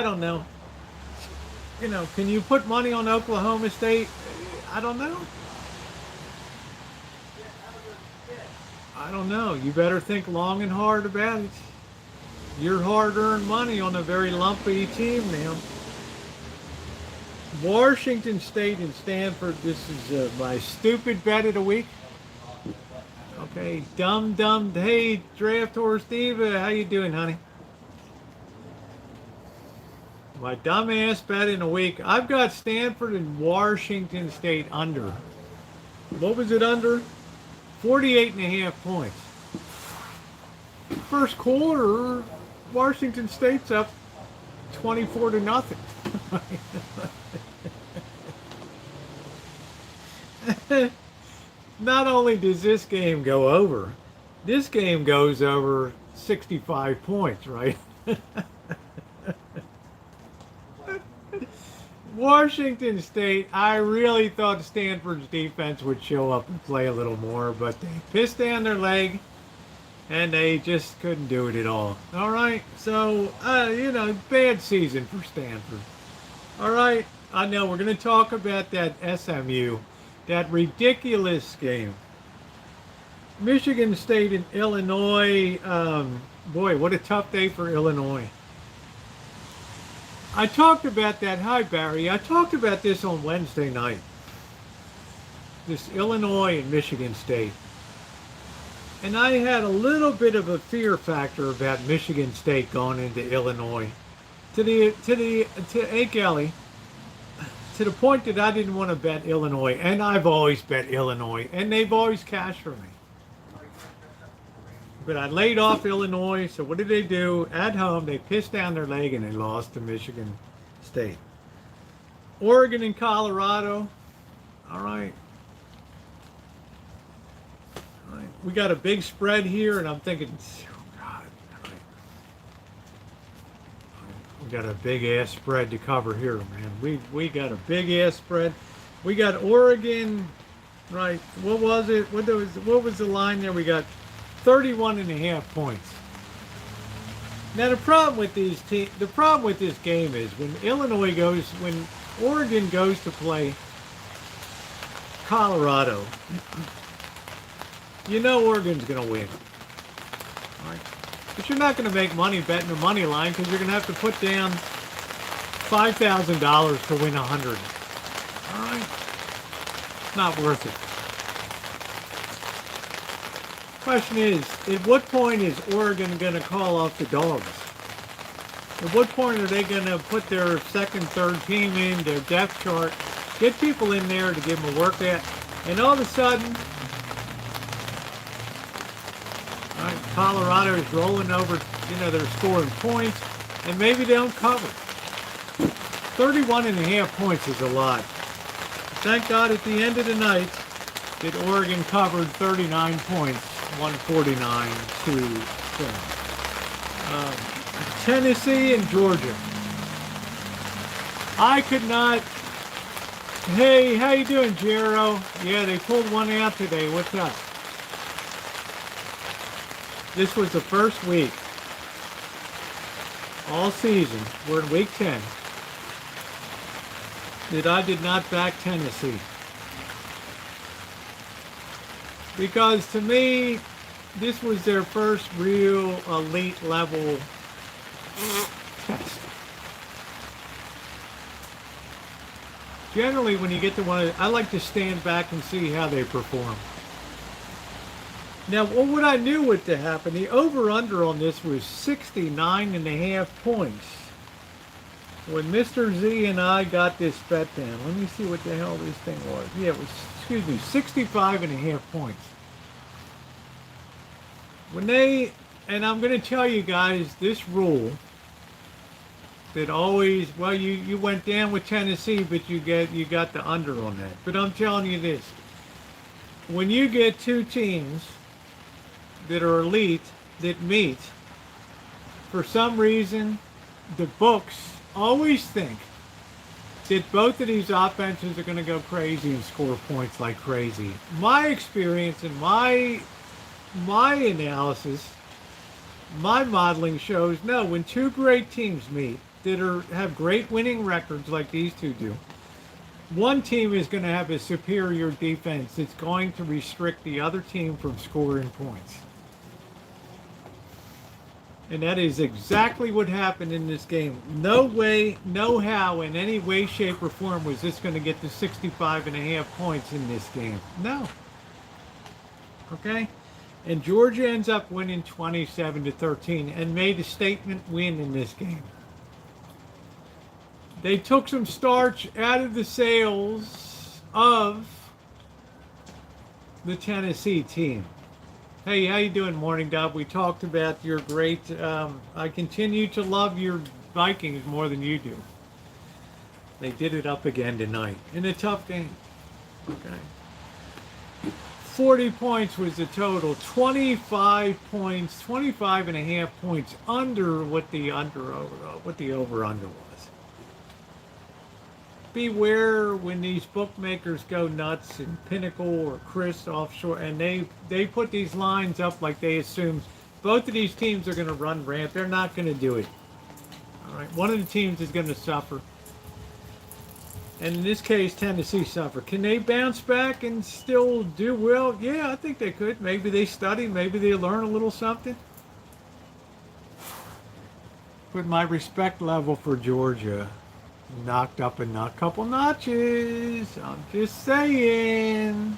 don't know. You know, can you put money on Oklahoma State? I don't know. I don't know. You better think long and hard about it. Your hard-earned money on a very lumpy team now. Washington State and Stanford. This is my stupid bet of the week. Okay, dumb. Hey, Draft Horse Diva, how you doing, honey? My dumbass bet in a week. I've got Stanford and Washington State under. What was it under? 48.5 points. First quarter, Washington State's up 24-0. Not only does this game go over, this game goes over 65 points, right? Washington State, I really thought Stanford's defense would show up and play a little more, but they pissed down their leg, and they just couldn't do it at all. All right, so, bad season for Stanford. All right, I know we're going to talk about that SMU, that ridiculous game. Michigan State and Illinois, boy, what a tough day for Illinois. I talked about that. Hi, Barry. I talked about this on Wednesday night. This Illinois and Michigan State. And I had a little bit of a fear factor about Michigan State going into Illinois. To Kelly, to the point that I didn't want to bet Illinois. And I've always bet Illinois. And they've always cashed for me. But I laid off Illinois, so what did they do? At home, they pissed down their leg and they lost to Michigan State. Oregon and Colorado. All right. All right. We got a big spread here, and I'm thinking, oh, God. All right. We got a big-ass spread to cover here, man. We got a big-ass spread. We got Oregon, right. What was it? What was the line there? We got 31.5 points. Now the problem with this game is when Oregon goes to play Colorado, you know Oregon's going to win. All right? But you're not going to make money betting the money line because you're going to have to put down $5,000 to win 100. All right? It's not worth it. Question is, at what point is Oregon going to call off the dogs? At what point are they going to put their second, third team in, their depth chart, get people in there to give them a workout, and all of a sudden, all right, Colorado is rolling over, they're scoring points, and maybe they don't cover. 31.5 points is a lot. Thank God at the end of the night that Oregon covered 39 points. 149 to 10. Tennessee and Georgia. I could not. Hey, how you doing, Jero? Yeah, they pulled one out today. What's up? This was the first week. All season. We're in week 10. That I did not back Tennessee. Because to me, this was their first real elite level test. Generally, when you get to one, I like to stand back and see how they perform. Now, what I knew would to happen, the over-under on this was 69.5 points. When Mr. Z and I got this bet down, let me see what the hell this thing was. Yeah, it was, 65.5 points. And I'm going to tell you guys this rule that always, well, you went down with Tennessee, but you got the under on that. But I'm telling you this, when you get two teams that are elite that meet, for some reason, the books always think that both of these offenses are going to go crazy and score points like crazy. My experience and my analysis, my modeling shows no. When two great teams meet that have great winning records like these two do, one team is going to have a superior defense that's going to restrict the other team from scoring points. And that is exactly what happened in this game. No way, no how, in any way, shape, or form was this going to get to 65.5 points in this game. No. Okay? And Georgia ends up winning 27-13 and made a statement win in this game. They took some starch out of the sails of the Tennessee team. Hey, how you doing, Morning Dub? We talked about your great, I continue to love your Vikings more than you do. They did it up again tonight in a tough game. Okay. 40 points was the total. 25 points, 25.5 points under what the over-under was. Beware when these bookmakers go nuts and Pinnacle or Chris offshore, and they put these lines up like they assume both of these teams are going to run ramp. They're not going to do it. All right, one of the teams is going to suffer, and in this case, Tennessee suffered. Can they bounce back and still do well? Yeah, I think they could. Maybe they study. Maybe they learn a little something. But my respect level for Georgia knocked up a couple notches. I'm just saying.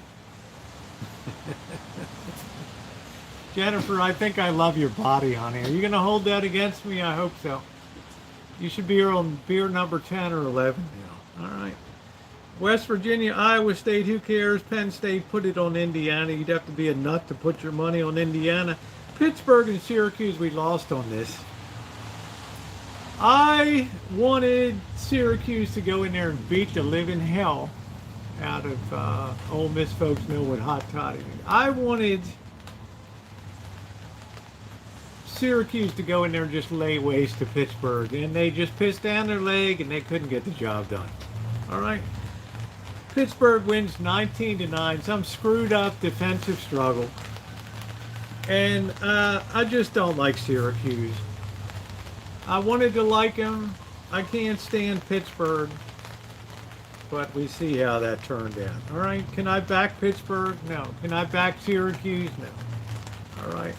Jennifer, I think I love your body, honey. Are you going to hold that against me? I hope so. You should be on beer number 10 or 11 now. All right. West Virginia, Iowa State, who cares? Penn State put it on Indiana. You'd have to be a nut to put your money on Indiana. Pittsburgh and Syracuse, we lost on this. I wanted Syracuse to go in there and beat the living hell out of Ole Miss folks know what hot toddy is. I wanted Syracuse to go in there and just lay waste to Pittsburgh, and they just pissed down their leg and they couldn't get the job done. All right. Pittsburgh wins 19-9. Some screwed up defensive struggle. And I just don't like Syracuse. I wanted to like him. I can't stand Pittsburgh. But we see how that turned out. All right. Can I back Pittsburgh? No. Can I back Syracuse? No. All right.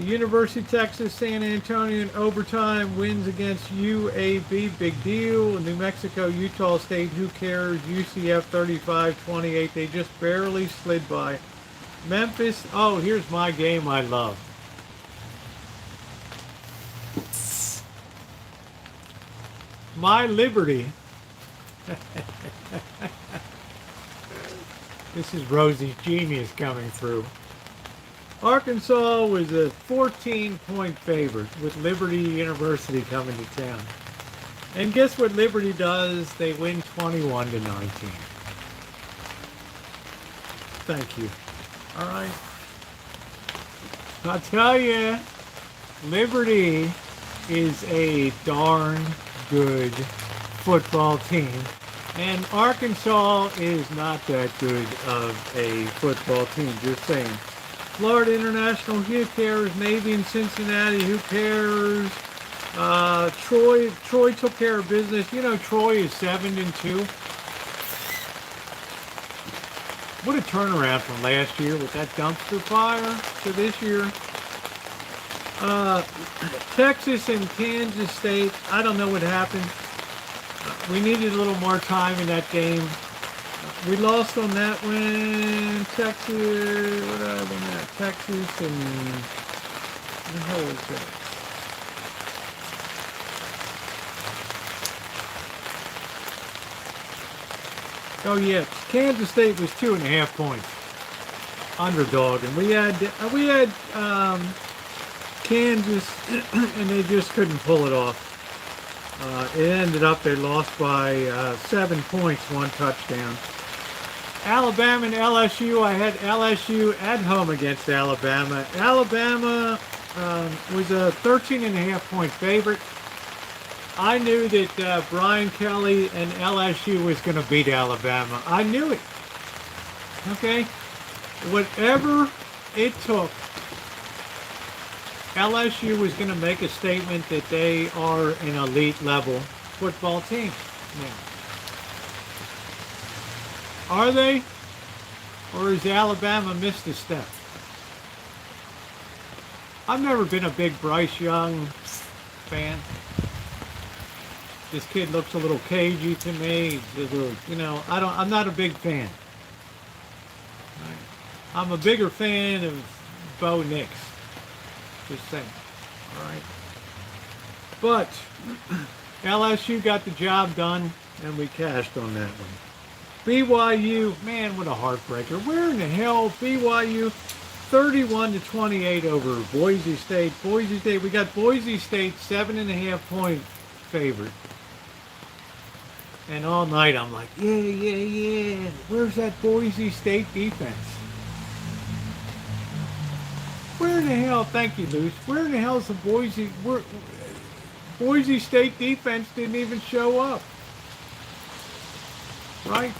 University of Texas, San Antonio in overtime wins against UAB. Big deal. New Mexico, Utah State. Who cares? UCF 35-28. They just barely slid by. Memphis. Oh, here's my game I love. My Liberty. This is Rosie's genius coming through. Arkansas was a 14-point favorite with Liberty University coming to town. And guess what Liberty does? They win 21-19. Thank you. All right. I'll tell you, Liberty is a darn good football team. And Arkansas is not that good of a football team, just saying. Florida International, who cares? Navy and Cincinnati, who cares? Troy took care of business. You know, Troy is 7-2. What a turnaround from last year with that dumpster fire to this year. Texas and Kansas State, I don't know what happened. We needed a little more time in that game. We lost on that one. Texas, what did I win that? Texas and what the hell was that? Oh yeah, Kansas State was 2.5 points underdog, and we had Kansas, and they just couldn't pull it off. It ended up they lost by 7 points, 1 touchdown. Alabama and LSU, I had LSU at home against Alabama. Alabama was a 13.5 point favorite. I knew that Brian Kelly and LSU was going to beat Alabama. I knew it. Okay? Whatever it took, LSU was going to make a statement that they are an elite level football team now. Are they? Or has Alabama missed a step? I've never been a big Bryce Young fan. This kid looks a little cagey to me. He's a little, I'm not a big fan. I'm a bigger fan of Bo Nix. Just saying. All right. But LSU got the job done, and we cashed on that one. BYU, man, what a heartbreaker. Where in the hell, BYU, 31-28 over Boise State. Boise State, we got Boise State 7.5-point favorite. And all night I'm like, yeah. Where's that Boise State defense? Where in the hell, thank you, Luce, where in the hell is the Boise State defense didn't even show up. Right?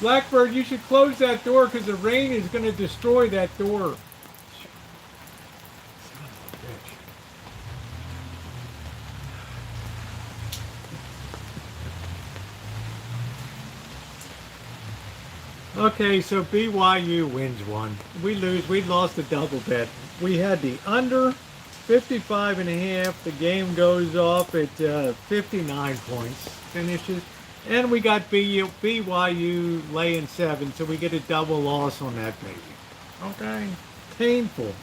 Blackbird, you should close that door because the rain is going to destroy that door. Okay, so BYU wins one. We lose. We lost the double bet. We had the under 55.5. The game goes off at 59 points. Finishes. And we got BYU laying 7, so we get a double loss on that baby. Okay. Painful.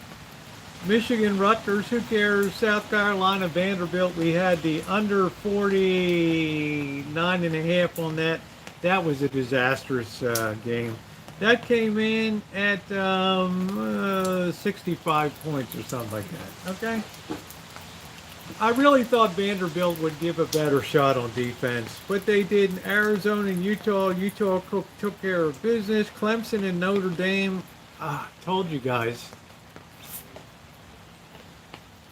Michigan, Rutgers, who cares? South Carolina, Vanderbilt, we had the under 49.5 on that. That was a disastrous game. That came in at 65 points or something like that. Okay? I really thought Vanderbilt would give a better shot on defense, but they didn't. Arizona and Utah. Utah took care of business. Clemson and Notre Dame. Told you guys.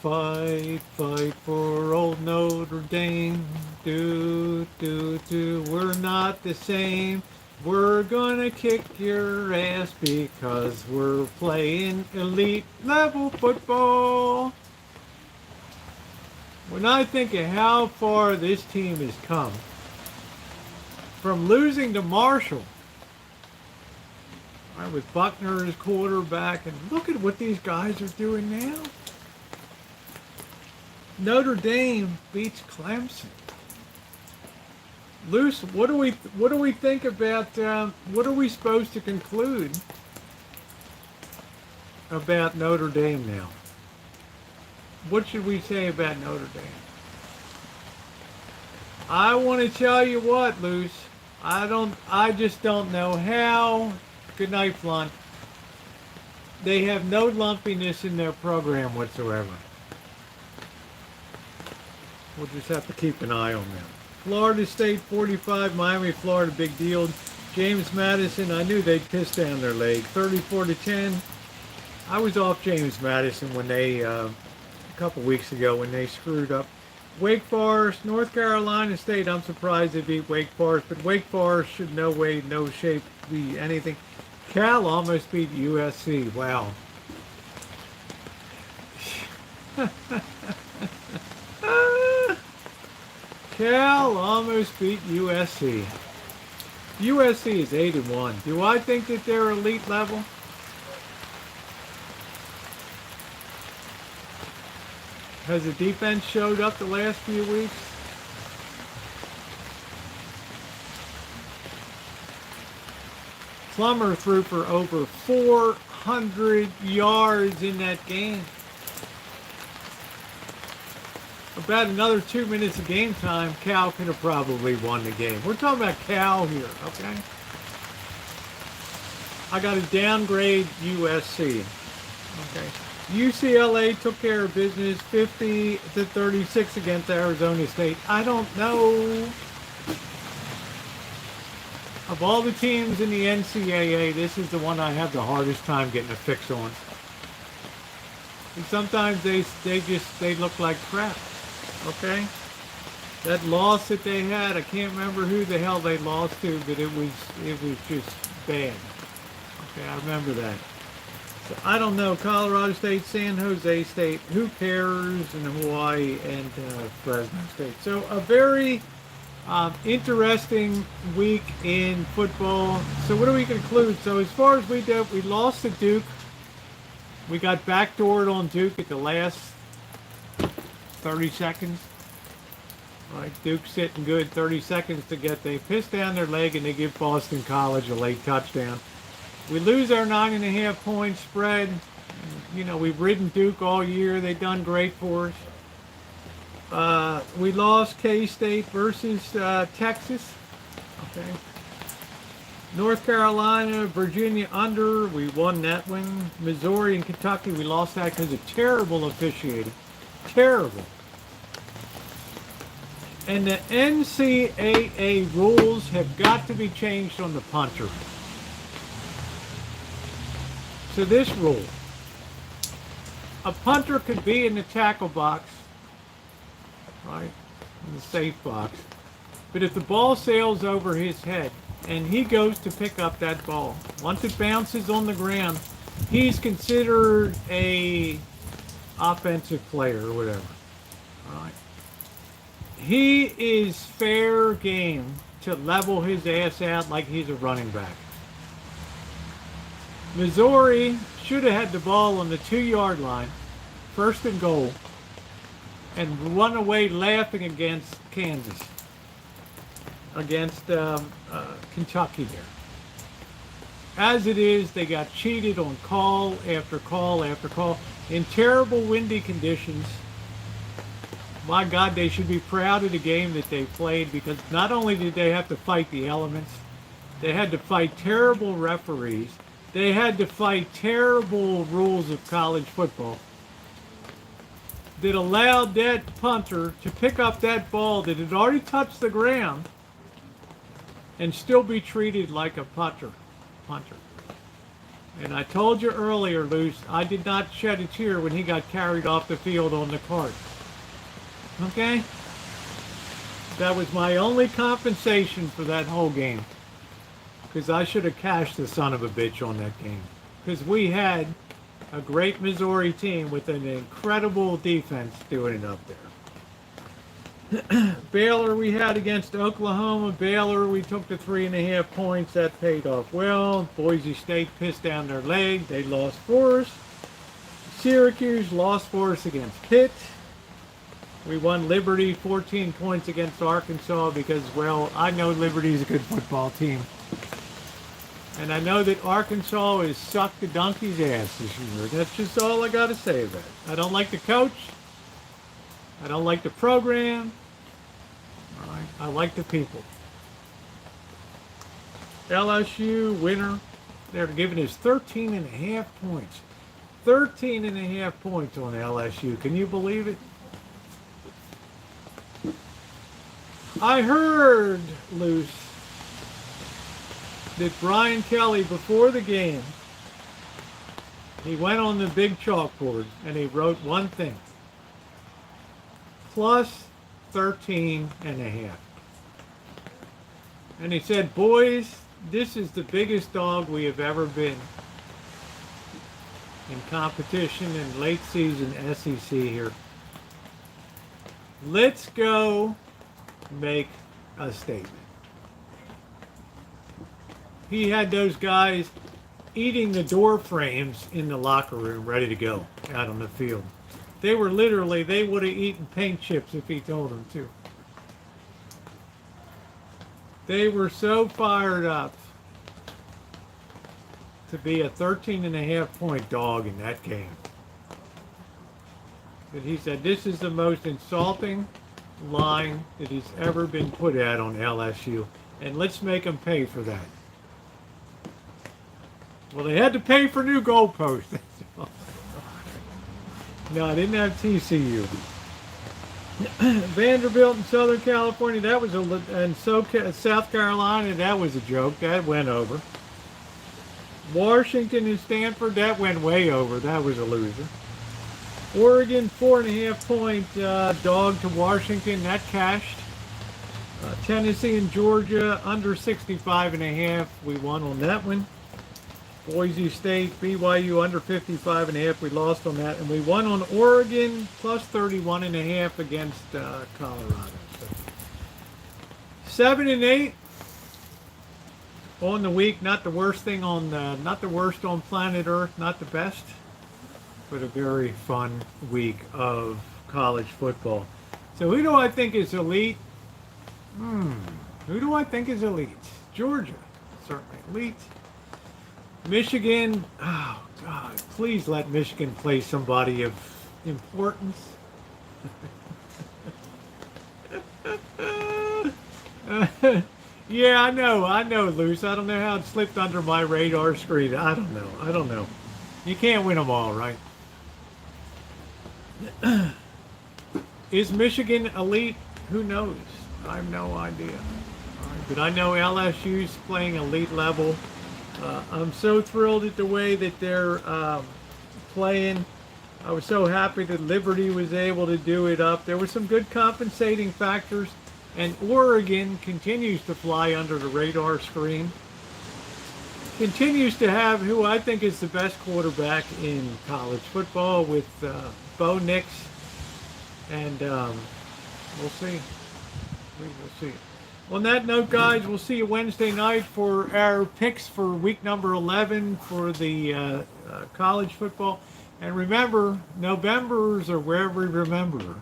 Fight for old Notre Dame. Do. We're not the same. We're gonna kick your ass because we're playing elite level football. When I think of how far this team has come, from losing to Marshall, right, with Buckner as quarterback, and look at what these guys are doing now. Notre Dame beats Clemson. Luce, what do we think about? What are we supposed to conclude about Notre Dame now? What should we say about Notre Dame? I want to tell you what, Luce. I just don't know how. Good night, Flaunt. They have no lumpiness in their program whatsoever. We'll just have to keep an eye on them. Florida State 45, Miami, Florida, big deal. James Madison, I knew they'd piss down their leg. 34-10. I was off James Madison when they, a couple weeks ago when they screwed up. Wake Forest, North Carolina State, I'm surprised they beat Wake Forest, but Wake Forest should no way, no shape be anything. Cal almost beat USC, wow. Cal almost beat USC. USC is 8-1. Do I think that they're elite level? Has the defense showed up the last few weeks? Plummer threw for over 400 yards in that game. About another 2 minutes of game time, Cal could have probably won the game. We're talking about Cal here, okay? I got to downgrade USC. Okay. UCLA took care of business 50-36 against Arizona State. I don't know. Of all the teams in the NCAA, this is the one I have the hardest time getting a fix on. And sometimes they look like crap. Okay? That loss that they had, I can't remember who the hell they lost to, but it was just bad. Okay, I remember that. So I don't know. Colorado State, San Jose State, who cares? And Hawaii and Fresno State. So a very interesting week in football. So what do we conclude? So as far as we did, we lost to Duke. We got backdoored on Duke at the last 30 seconds. All right, Duke's sitting good, 30 seconds to get. They piss down their leg and they give Boston College a late touchdown. We lose our 9.5 point spread. You know, we've ridden Duke all year. They've done great for us. We lost K-State versus Texas. Okay. North Carolina, Virginia under. We won that one. Missouri and Kentucky, we lost that because of terrible officiating. Terrible. And the NCAA rules have got to be changed on the punter. So this rule, a punter could be in the tackle box, right, in the safe box, but if the ball sails over his head and he goes to pick up that ball, once it bounces on the ground, he's considered a offensive player or whatever, all right. He is fair game to level his ass out like he's a running back. Missouri should have had the ball on the 2-yard line, 1st and goal, and run away laughing against Kansas, against Kentucky there. As it is, they got cheated on call after call after call in terrible windy conditions. My God, they should be proud of the game that they played, because not only did they have to fight the elements, they had to fight terrible referees, they had to fight terrible rules of college football that allowed that punter to pick up that ball that had already touched the ground and still be treated like a punter. And I told you earlier, Luce, I did not shed a tear when he got carried off the field on the cart. Okay? That was my only compensation for that whole game. Because I should have cashed the son of a bitch on that game. Because we had a great Missouri team with an incredible defense doing it up there. Baylor we had against Oklahoma. Baylor, we took the 3.5 points. That paid off well. Boise State pissed down their leg. They lost for us. Syracuse lost for us against Pitt. We won Liberty 14 points against Arkansas because, well, I know Liberty's a good football team. And I know that Arkansas has sucked the donkey's ass this year. That's just all I got to say about it. I don't like the coach. I don't like the program. All right. I like the people. LSU winner. They're giving us 13.5 points. 13.5 points on LSU. Can you believe it? I heard, Luce, that Brian Kelly, before the game, he went on the big chalkboard and he wrote one thing. Plus 13.5. And he said, boys, this is the biggest dog we have ever been in competition in late season SEC here. Let's go make a statement. He had those guys eating the door frames in the locker room ready to go out on the field. They were literally, they would have eaten paint chips if he told them to. They were so fired up to be a 13.5 point dog in that game that he said this is the most insulting line that he's ever been put at on LSU, and let's make them pay for that. Well, they had to pay for new goalposts. No, I didn't have TCU. Vanderbilt in Southern California, that was and South Carolina, that was a joke. That went over. Washington and Stanford, that went way over. That was a loser. Oregon, 4.5 point dog to Washington. That cashed. Tennessee and Georgia, under 65.5. We won on that one. Boise State, BYU, under 55.5. We lost on that. And we won on Oregon, plus 31.5 against Colorado. So 7-8 on the week. Not the worst thing on, not the worst on planet Earth. Not the best. but a very fun week of college football. So who do I think is elite? Who do I think is elite? Georgia, certainly elite. Michigan, oh God, please let Michigan play somebody of importance. Yeah, I know, Luce. I don't know how it slipped under my radar screen. I don't know. You can't win them all, right? Is Michigan elite? Who knows? I have no idea. All right, but I know LSU's playing elite level. I'm so thrilled at the way that they're playing. I was so happy that Liberty was able to do it up. There were some good compensating factors, and Oregon continues to fly under the radar screen. Continues to have who I think is the best quarterback in college football with Bo Nix, and we'll see. We will see. On that note, guys, we'll see you Wednesday night for our picks for week number 11 for the college football. And remember, Novembers are where we remember.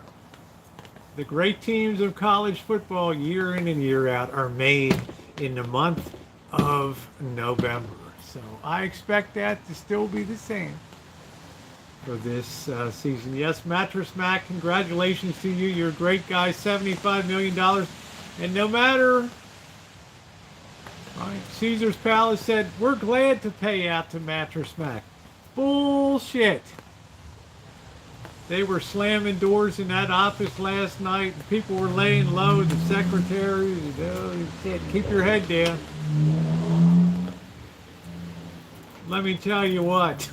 The great teams of college football year in and year out are made in the month of November. So I expect that to still be the same for this season. Yes, Mattress Mac, congratulations to you. You're a great guy, $75 million. And no matter, right, Caesar's Palace said, we're glad to pay out to Mattress Mac. Bullshit. They were slamming doors in that office last night. People were laying low. The secretary, said, keep your head down. Let me tell you what.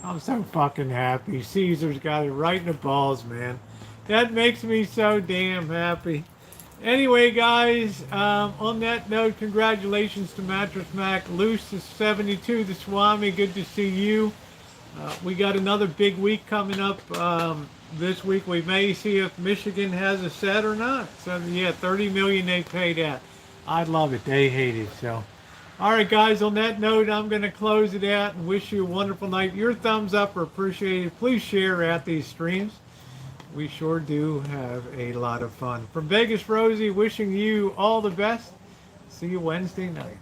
I'm so fucking happy. Caesar's got it right in the balls, man. That makes me so damn happy. Anyway, guys, on that note, congratulations to Mattress Mac. Luce is 72, the Swami, good to see you. We got another big week coming up this week. We may see if Michigan has a set or not. So, yeah, $30 million they paid out. I love it. They hate it. So, all right, guys, on that note, I'm going to close it out and wish you a wonderful night. Your thumbs up are appreciated. Please share out these streams. We sure do have a lot of fun. From Vegas, Rosie, wishing you all the best. See you Wednesday night.